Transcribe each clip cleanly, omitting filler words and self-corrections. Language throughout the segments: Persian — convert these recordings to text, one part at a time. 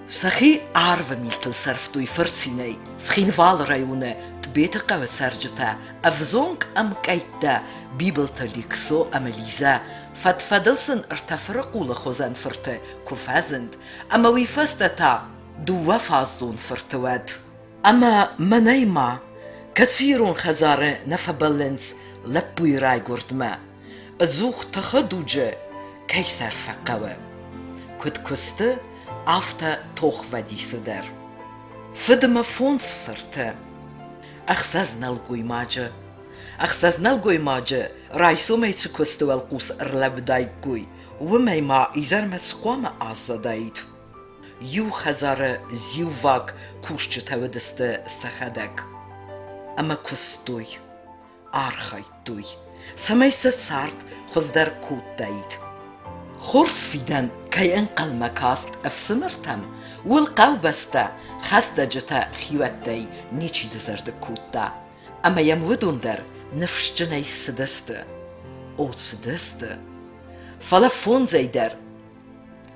Sachi arve miltel serftui farcinei, schinval raiune, tbete qavet serjeta, avzonk am kaita, bibelta likso am Eliza, fatfadelsen ertafraqula khozan ferte, kufazend, ama wifastata, duwa fazon fertewad. Ama manayma, كثير خزارة نفبلنس لبوي راي قردما اتزوخ تخدوجة كيسر فقوة كد كست afta toch vadise der. Fidema fons ferte. Achsaz nalgui maja, raiso mei tsu kustu el kus erlebdai gui, wimei ma izar met squama azadaid. Ju khazare ziuvag kushche tavediste sachadek. Ama kustui, archaitui, samei se sart khos der kutaid. خرس فيدان كي انقل مكاست افسمرتم والقاو بستا خستا جتا خيواتي نيشي دزرد كوتا اما يمودون در نفش جناي سدست او سدست فلا فون زي در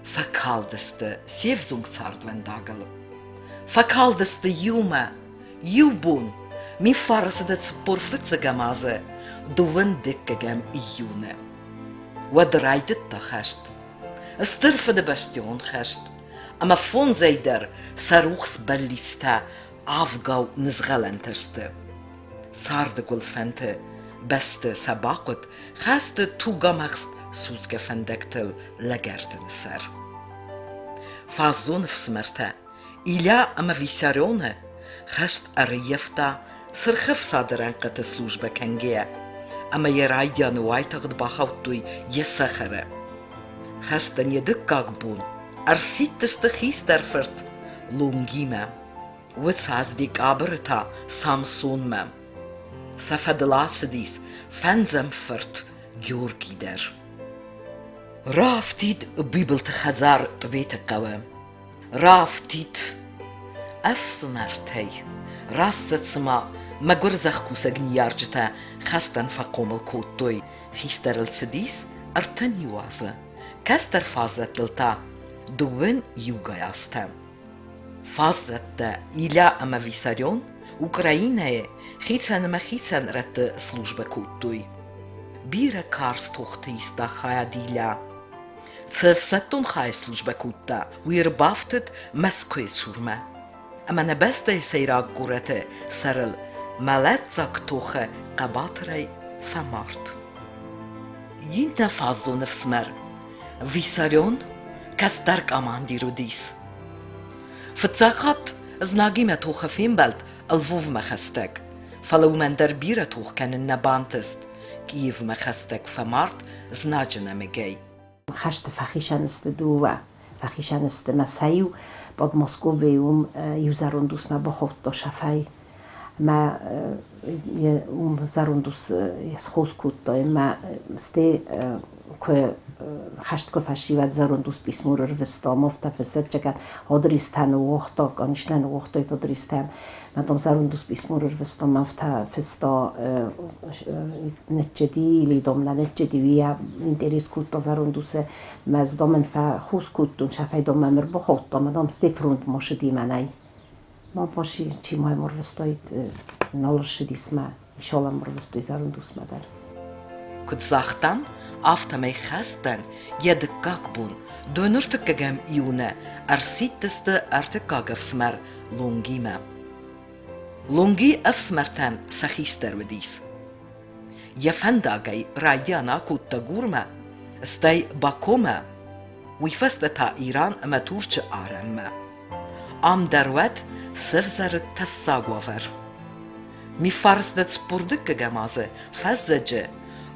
فكالدست سيفزونگ صارد ونداغل فكالدست يوما يوبون مي فارسدت سبور فتسگمازه دوون دكگم ايونه ودرايدت تخشت استرفد بشتيون خشت اما فون زيدر ساروخس بليستا افغاو نزغلنتشت سارد قلفنت بست سباقت خست توغامخست سوزگ فندكتل لگردن سر فازون فسمرتا إلا اما ويساريونه خشت اريفتا سرخف صادرانقت سلوجبه كنگيه اما يرايديان وايتغد باخوتوي يسخره خستن يدكاك بون ارسيت تستخيس درفرت لونجيما وتساز ديك ابرتا سامسون مام سفدلاتسديس فنزم فرت جورجي در رافتيد بيبل تخزار طبيت قوام رافتيد افسمرتي راست سما ما گرزخ کوسگنی یارجتا خستن فقوم الكوتوي خيستر السديس ارتن يوازه كستر فازت دلتا دوين يوغاياستا فازت إلا أما فيساريون أوكراينة خيتسان ما خيتسان رت سلوجبة كوتوي بيرا كارس توختيس دا خايا ديلا تسفستون خاي سلوجبة كوتا ويربافتت مسكوي سورما أما نبسته سيراك قرته سرل مالتزاك توخه قباطري فمارت ينتا فازو نفسمر فيساريون كسترك امان دي روديس فتزاقات زناقي ما توخه فين بلد الفوف ما خستك فلو من در بيرا توخ كان النبانتست كيف ما خستك فمارت زناجنا مجاي خشت فخيشانست دووا فخيشانست مسايو بعد موسكوفيوم يوزارون دوس ما بخوت دو شفاي ما زاروندوس يسخوس كوتاي ما ستي كو خشت كو فشيوات زاروندوس بيسمور رفستام افتا فسجكن هدريستان وقتا كانشنن وقتا تدريستام ما دم زاروندوس بيسمور رفستام افتا فستا نتجدي لي دوملا نتجدي ويا انتريس كوتا زاروندوس ما زدومن فخوس كوتون شفاي دوم مر بخوتا ما دم ستي فروند مشدي مناي ما باشی چی ماه مرفستایت نالرش دیسما ایشالا مرفستای زارون دوست مادر. کد زاختم آفتا می خستن یدکاک بون دونرتکگم ایونه ارسیت دست ارتکاگ افسمر لونگی ما. لونگی افسمرتن سخیستر ودیس. یفنداگی رایدیانا کود گورما استای باکوما ویفست تا ایران اما تورچ آرم ما. ام دروت سفزر تساقوافر مي فارس دت سبوردك جمازة فزجة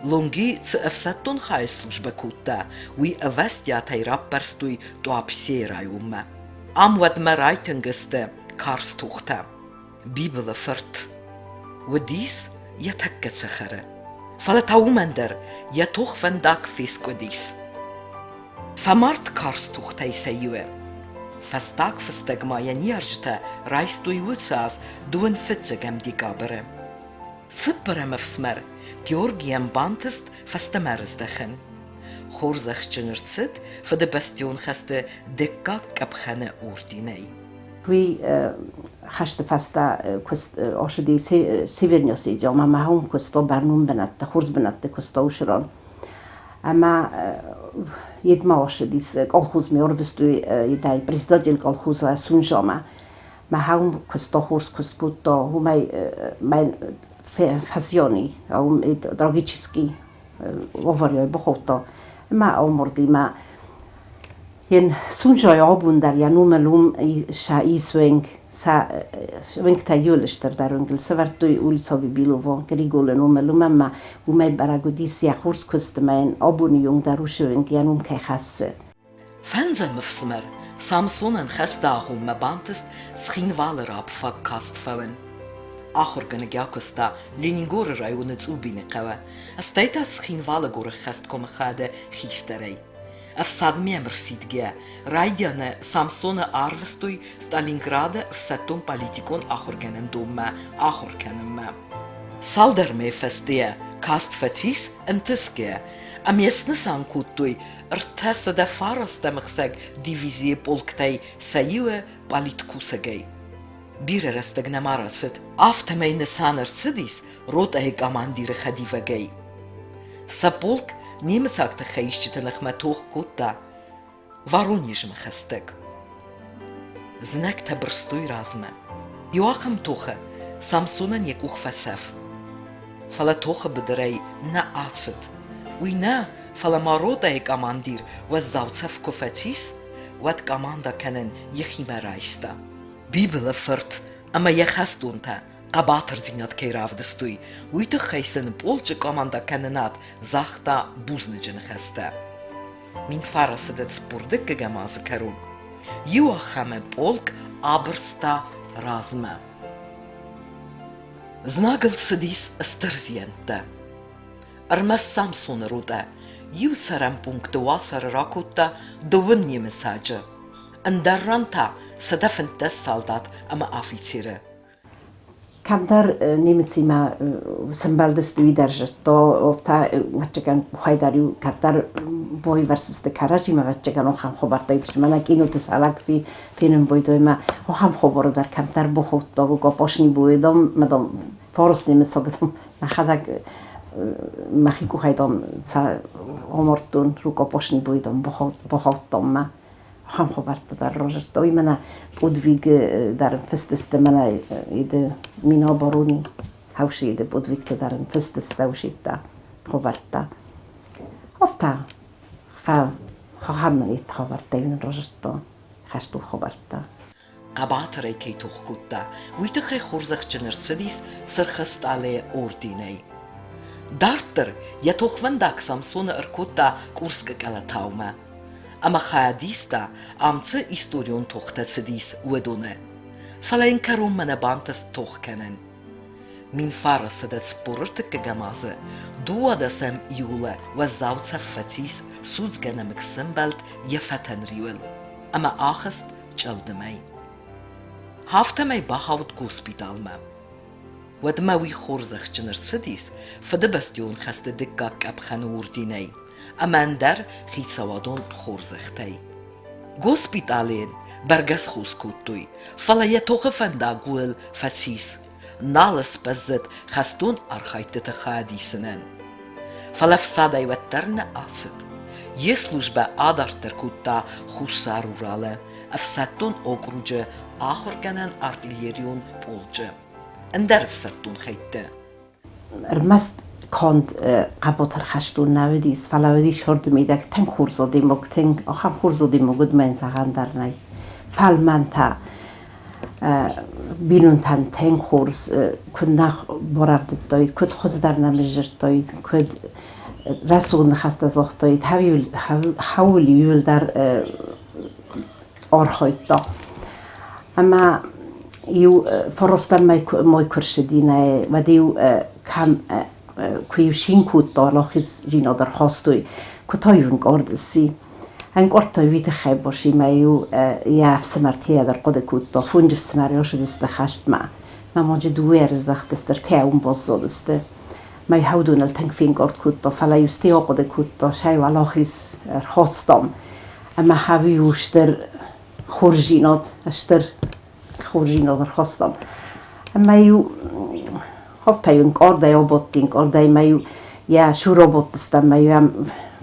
لونجي تأفستون خايسلش بكوتا وي أفستيا تيراب برستوي توابسيرا يوما أم ود مرايتنجست كارس توختا بيبل فرت وديس يتكت سخرة فلتاو مندر يتوخ فنداك فيسكو ديس فمارت كارس توختا يسيوه فستاك فستگما ينيرجتا رايستوي وتساز دون فتسگم دي قابره. سبرم افسمر جورجيان بانتست فستمرز دخن. خورزخ جنرتسد فده بستيون خسته دكا كبخانة أورديني Qui خشت فاستا كست أشدي سيفيرنيوسي جو ما هم كستو برنون بنات خورز بنات كستو وشران أما يدما أشدي كالخوز ميورفستو يداي بريزداجل كالخوز سونجاما ما هم كستو خورز كستبوتو هم ما فازيوني أو دراجيتشسكي وفريو بخوتو ما أمردي ما ين سونجای آبون در یانو ملوم شایی سوینگ سوینگ تایولش در اونجل سوارتوی اولی سابی بیلوان کریگول نو ملوم اما اومای براگودیس یا خورس کستمین آبونی یونگ در او شوینگ یانوم که خاصه. فنزل مفسمر سامسونن خستاغو مبانتست سخینوال راب فاق کاست فون. آخر کنه گیاکستا لینیگور رایون تزوبینه قوه. استایتا سخینوال گور خست کم خاده خیستری. أفساد ميمر سيدجا رايديانا سامسون أرفستوي ستالينغرادا فساتون باليتيكون آخر كانن دوما آخر كانن سالدر مي فستيا كاست فتيس انتسكيا أم يسنسان كوتوي ارتاسد فارس تمخسك ديفيزي بولكتاي سايوه باليتكوساجي بير رستغنا مارست آفتمي نسان ارتسديس روت اهي كاماندير خديفاجي سابولك نيمتاك تخيشت نخمتوخ كوتا وارونيج مخستك زناك تبرستوي رازمة يواخم توخة سامسونن يكوخ فساف فلا توخة بدري نا آتست وينا فلا مارودا هيك أماندير وزاوتسف كوفتيس وات كاماندا كانن يخيما رايستا بيبلا فرت أما يخستونتا قباتر دينات كيراف دستوي ويتو خيسن بولج كوماندا كاننات زاختا بوزنجن خستا من فارس دت سبوردك جماز كرون يوا خامن بولك ابرستا رازما زناغل سديس استرزينتا ارمس سامسون رودا يو سرم بونك دواسر راكوتا دووني مساجه اندرانتا سدفنت سالدات اما افيتيره Kamdar Niemcy ma symbaldestuj derże, to ta waczegan buchajdariu katar boi versus de karaji ma waczegan ocham chobartaj, że ma na kinu te salak finem boi to ma ocham chobor dar kamdar buchot to go poszni były dom, ma dom forus niemy co dom ma chazak ma chiku hajdom ca omortun ruko poszni były dom buchot dom ma ocham chobarta dar rożer to i ma na podwig dar festeste mana ide mina oboruni haushi ide podwig to dar festeste ushita chobarta ofta fa chohamni chobarta in rożerto hastu chobarta قباتر كي توخكوتا ويتخي خورزخ جنرسديس سرخست عليه اورديني دارتر يتوخونداك سامسون اركوتا كورسك كالاتاوما أما خاديستا أمتى إستوريون توختتسديس ودونه فلين كروم من بانتس توخكنن من فارس دت سبورتك جمازة دوا دسم يولا وزاوتة فتيس سوز جنمك سنبلت يفتن ريول أما آخست جلدمي هافتمي باهاوت كوسبيتال ما ودماوي خورزخ جنرسديس فدبستيون خست دكاك أبخنور ديني أمان در خيتسوادون خورزختي غوسبيتالين برغس خوسكوتوي فلا يتوخفن دا غول فسيس نالس بزت خستون أرخيت تخادي سنن فلا فسادا يوترن آسد يسلوجبا آدار تركوتا خوسارو راله أفساتون أوكروجة آخر كانن أرتيليريون بولجة اندر فساتون خيته رمست كنت قبضر خشتون نودیس فلاودیش هرد میدک تن خورزادی مگتن آخام خورزادی مگود من سعان در نی فال من تا بینون تن خورز کد نخ برافت داید کد خوز در نمیجر داید کد رسول نخست زخت داید حولی یول در آرخاید دا اما یو فرستم مای کرشدینه و دیو کم كويشين كوت طالاخز جينا در خاستوي كتايون قاردسي هن قرطاي ويت خيباشي مايو ياف سمرتيه در قد كوت فونج سمرياش دست خشت ما ماجه دويرز دخت استر تاون بازدسته ما يهودون التنفين قرد كوتو فلا يستيقظ قد كوتو شيء ولاخيس خاصتم اما هاوی وشتر خورجینات خواستم اما یو هفتهون کارده یا بودین کارده ما یا شورا بودستم ما هم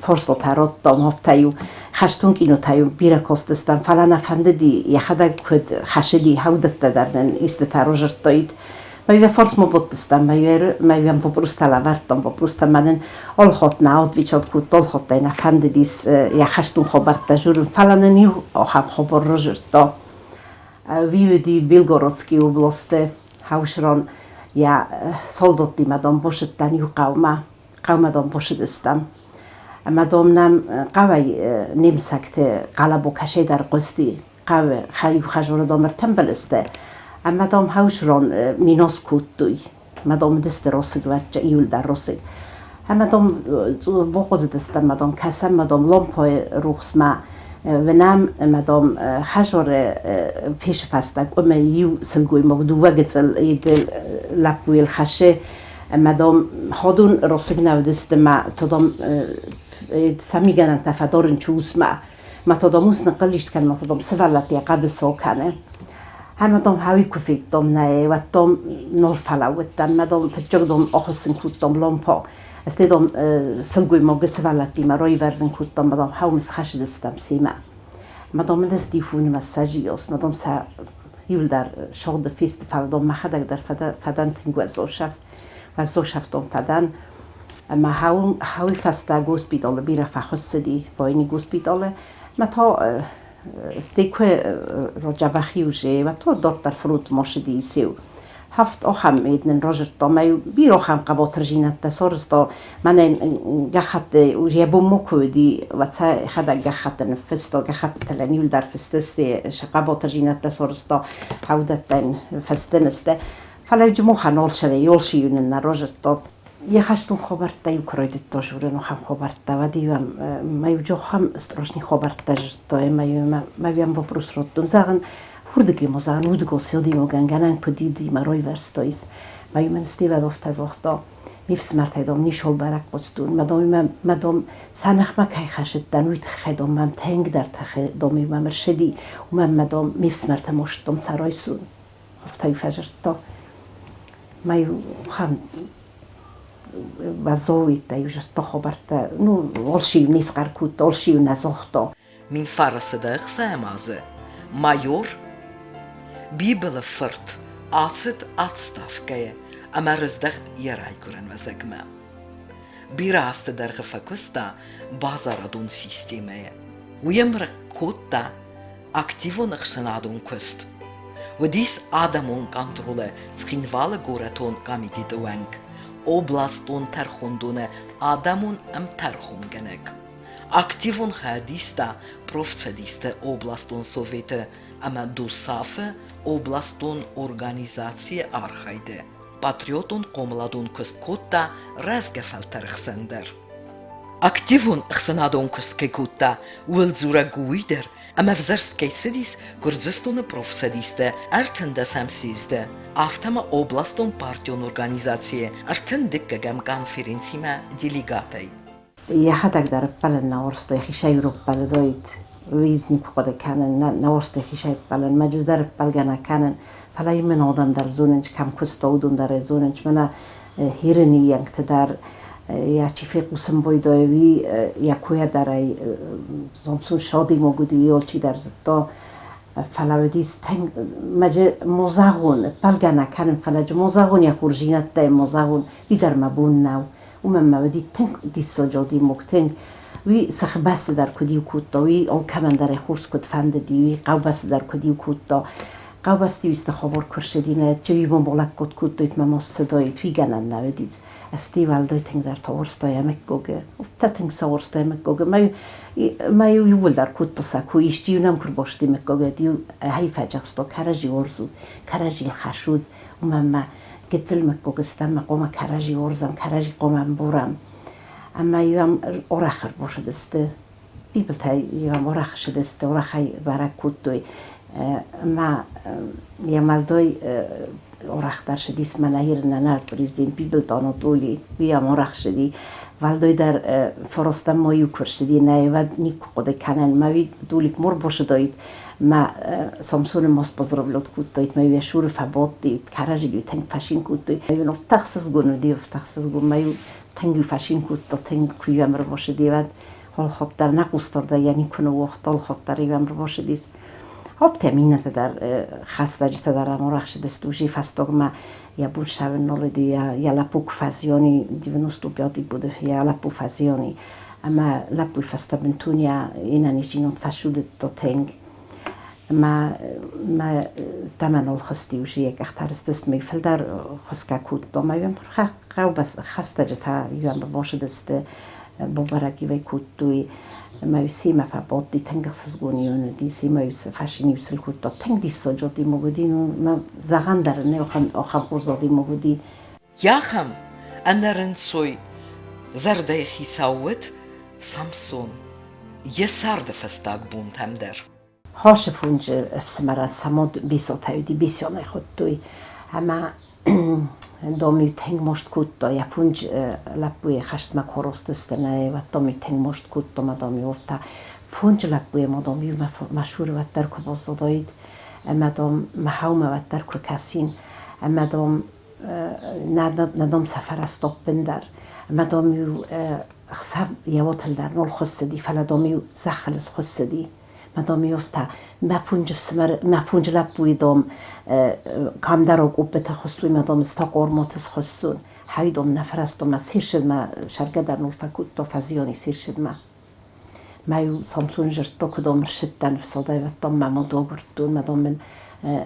فرصت ترات دام هفتهون خشتون کینو تایون بیره کاستستم فلا نفنده دی یا خدا کد خشدی هودت دارن است تراجرت داید ما یه فرص مبودستم ما هم بپرست لوردم بپرست منن آل خود نهاد ویچاد کود آل خود دی نفنده دیس یا خشتون خبرت دجورن فلا نیو آخام خبر راجرت دا ویودی بیلگورودسکی اوبلاسته هاوشران یا سالداتی مدام باشد دنیو قوم دام باشد استم مدام نم قوی نیم سکت قلب و کشه در قستی قوی خیلی خجور دامر تنبل استه مدام هاوشران میناس کود دوی مدام دست راسک و ایول در راسک مدام بغض دستم مدام کسم مدام لامپای روخسمه و نام مدام خجور پیش فستک اما یو سلگوی مبدو وقت لبوی الخشه مدام هادون راسک نودست ما تدام سمیگنن تفدارن چوس ما تداموس نقلیشت کن ما تدام سوالتی قبل ساکنه هم دام هاوی کفید دام نه و دام نال فلاوت دام مدام فجر دام آخسن کود دام لامپا استدام سلگوی ماگه سوالتی ما رای ورزن کود دام مدام هاومس خش دستم سیما مدام دست دیفونی مساجیاس مدام سا یول در شاد فیست فردام مخدک در فدان تنگو از زوشف دام فدان ما هاوی فستا گوز بیداله بیره فخص دی باینی گوز بیداله ما تا استیکو راجبخی وجه و تا دار در فروت ماشدی سیو هفت آخم میدن راجر تا ما بیر آخم قباتر جینت دسارز تا من گخت وجه بومو کودی و تا خدا گخت نفستا گخت تلانیول در فستستی قباتر جینت دسارز تا حودت دن فستنسته فلا جمو خنال شده یولشیون راجر تا یه خشتون خبرت دا یو کرایدت دا جوره خم خبرت دا و دیوام ما یو جو خم استراشنی خبرت دا جرد ما یوام با بروس رد دون زاغن هردگی ما زاغن هردگو سیادی ما گنگنن پدیدی ما رای ورستایز ما یو من استی ود افت از اختا میفس مرتای دام نیشول برک بستون مدام سنخ ما که خشت دنویت خیدام من تنگ در تخی دامی ما مرشدی و من مدام میفس مرتای مشتم سرای سون افتای فجر دا ما یو خم و زوید دایوش تا خبرت نو ولشیو نیس قرکوت ولشیو نزختا من فرسده خسامازه مایور بیبل فرت آتست آتستافکه اما رزدخت یرای کرن و زگمه بیراست در غفکستا بازاردون سیستیمه و یمرک کوتا اکتیون اخسنادون کست و دیس آدمون کنتروله سخینواله گورتون کامیتی دوانگ Oblastun terhundune Adamun terhungenek. Aktivun hadista profcediste Oblastun Sovete ama dusafe Oblastun organizacije arhayde. Patriotun komladun kust kutta rezgefelterxender. Aktivun xsenadun kust kekutta wilzura guider ama vzerst kejtsedis Gürcistan'ı profcediste ertende semsizde. Автама областон партион организация артендик гам конференцима делегатей. Я хатак дар пален наорсто хишай Европа дойт визни куда канен наорсто хишай пален маҗиз дар палгана канен фалай мен адам дар зоненч кам кустодун дар зоненч мана хирени янг дар я чифик усм бойдови я коя дарай зомсун шоди могуди олчи дар зато فلاودیس تنگ مجه مزاغون پلگنا کنم فلاج مزاغون یا خورجینت ده مزاغون بیدر مبون نو و من مودی تنگ دیس سجادی مکتنگ وی سخبست در کدیو کوتا وی آن کمان در خورس کد فند دیوی قوبست در کدیو کوتا قوبستی ویست خبر کرشدینه چوی مبالک کد کوتایت مماس صدایت وی گنن نودیز استی والدای تنگ در تاورستای مکگوگه افتا تنگ ساورستای مکگوگه ما یول در کوتا سکو ایشتیو نم کر باشدی مکگوگه دیو هی فجرستا کرجی ورزود کرجی خشود و من گتل مکگوگه استم قوم کرجی ورزم کرجی قومم بورم اما یوام اوراخر باشد استه بیبل تای یوام اوراخ شد استه اوراخی برک کوتوی ما يا مالدوي ورختار شدی اسم نهیر ننار پریزدین بیبل دانوتولی بیا مرخ شدی والدوی در فرستم مایو کرشدی نه و نیک قد کنن ماوی دولیک مر باشه داید ما سامسون ماست بزرگلات کود داید ماوی شور فباد دید کارجی بیو تنگ فشین کود داید ماوی نفت تخصص گونه دی نفت تخصص گونه ماوی تنگی فشین کود دا تنگ کوی امر باشه دی و حال خاطر نقصدار یعنی کنه وقت حال خاطری امر باشه دیس هفت تمینه در خسته جت در امورخش دستوجی فستگما یا بون شب نولدی یا لپوک فزیانی دیونوستو بیادی بوده یا لپو فزیانی اما لپوی فسته بنتونیا اینا نیجینون فشود تا تنگ ما تمنال خستی وجی یک اخترست است میفل در خسکه کود دو مایم خو بس خسته جت یوام باشه دست ببرگی و کود دوی ما سیما فباد دی تنگ سزگونیونه دی سیما فشینی وصل کود دا تنگ دی سجادی مبودی ما زغن در نه آخام قرزادی مبودی یاخم انرن سوی زرده خیساوت سامسون یسارد فستاگ بون تم در هاش فونج افسمرا سماد بیساتایو دی بیسیانه خود دوی اما دامی تنگ مشت کود دا یا فونج لپوی خشت ما کاراست استنه و دامی تنگ مشت کود دا ما دامی افتا فونج لپوی ما دامی مشهور و در که بازداید اما دام محاوم و در که کسین اما دام ندام سفر استاب بندر اما دامی خساب یواتل در نول خسدی فلا دامی زخلص خسدی مدام افتا مفونج لپوی دام کام در آگوب بتخصوی مدام استاقار ماتس خصون هایی دام نفر است دام سیر شد ما شرگه در نول فکود تا فزیانی سیر شد ما یو سامسون جرد کدام رشد دن فساده و دام ما دا گردون مدام من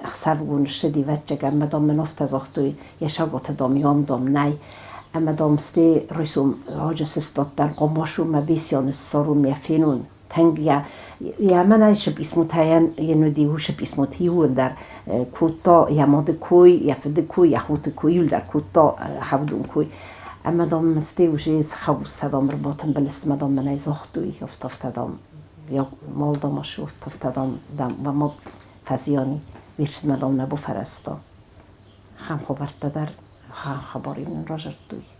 خساب گون رشدی وجه مدام من افت از اختوی یشاگات دامیام دام نای اما دام ستی رسوم آجس استاد در قماشو ما بیسیان ساروم یفینون تنگ یا من ایشب اسمو تاین یه ندی هوشب اسمو تیول در کوتا یا ماد کوی یا فد کوی یا خوت کویول در کوتا حودون کوی اما دام مستی وجه خوست دام رباطن بلست مدام من ایز اختوی افت دام یا مال دامشو افت دام و ماد فزیانی ویرشد مدام نبو فرستا خم خبرت در خباری من راجر دوی